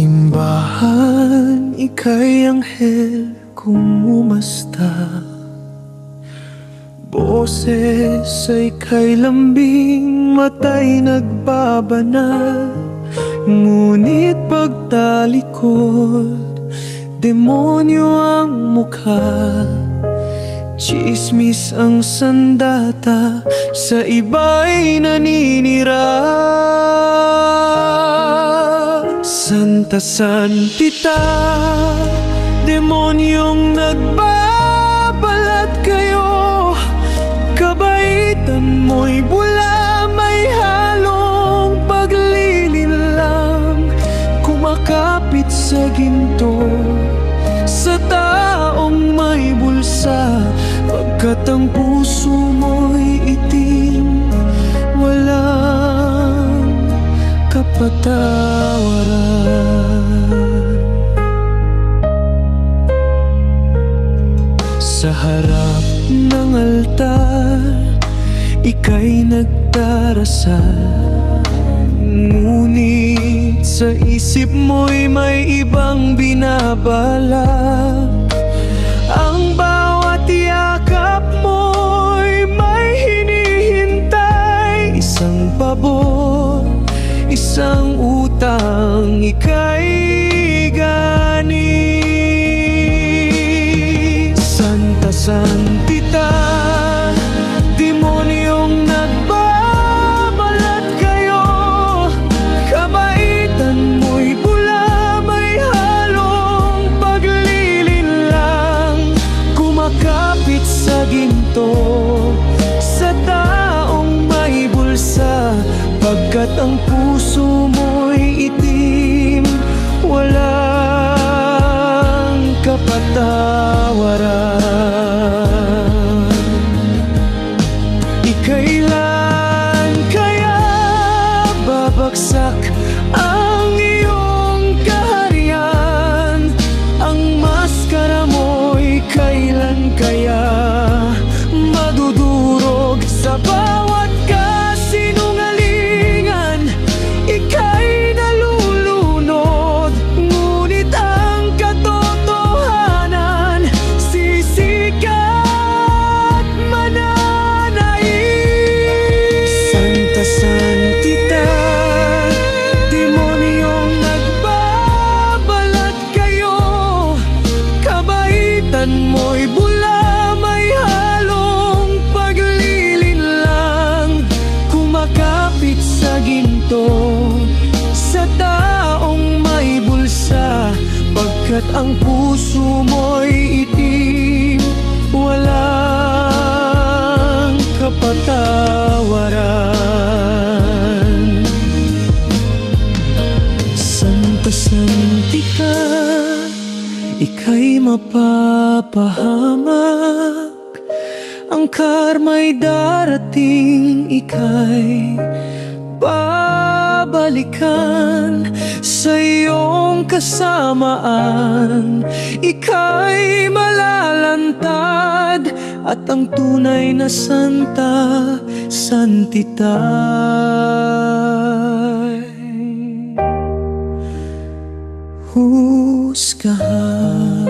simbahan, ika'y anghel kumumasta. Boses ay kay lambing, mata'y nagbabanal. Ngunit pagtalikod, demonyo ang mukha. Tsismis ang sandata, sa iba'y naninira. Santa Santita, demonyong nagbabalat kayo. Kabaitan mo'y bula, may halong paglilinlang. Kumakapit sa ginto, sa taong may bulsa. Pagkat ang puso mo'y itim, walang kapatawaran. Sa harap ng altar, ika'y nagdarasal. Ngunit sa isip mo'y may ibang binabalak. Ang bawat yakap mo'y may hinihintay. Isang pabor, isang utang, ika'y gani. Santa Santita, demonyong nagbabalat kayo. Kabaitan mo'y bula, may halong paglilinlang. Kumakapit sa ginto, sa taong may bulsa. Pagkat ang puso mo'y itim, walang kapatawaran. Ikailan kaya babagsak ang iyong kaharian? Ang maskara mo'y kailan kaya madudurog? Sa bawat kasinungalingan, ika'y nalulunod. Ngunit ang katotohanan, sisikat mananaig. Santa Santita, demonyong nagbabalat kayo. Kabaitan mo'y bula, may halong paglilinlang. Kumakapit sa ginto, sa taong may bulsa. Pagkat ang puso mo'y itim, walang kapatawaran. Santa Santita, ika'y mapapahamak. Ang karma'y darating, ika'y babalikan. Sa iyong kasamaan, ika'y malalantad. At ang tunay na Santa Santita'y husgahan.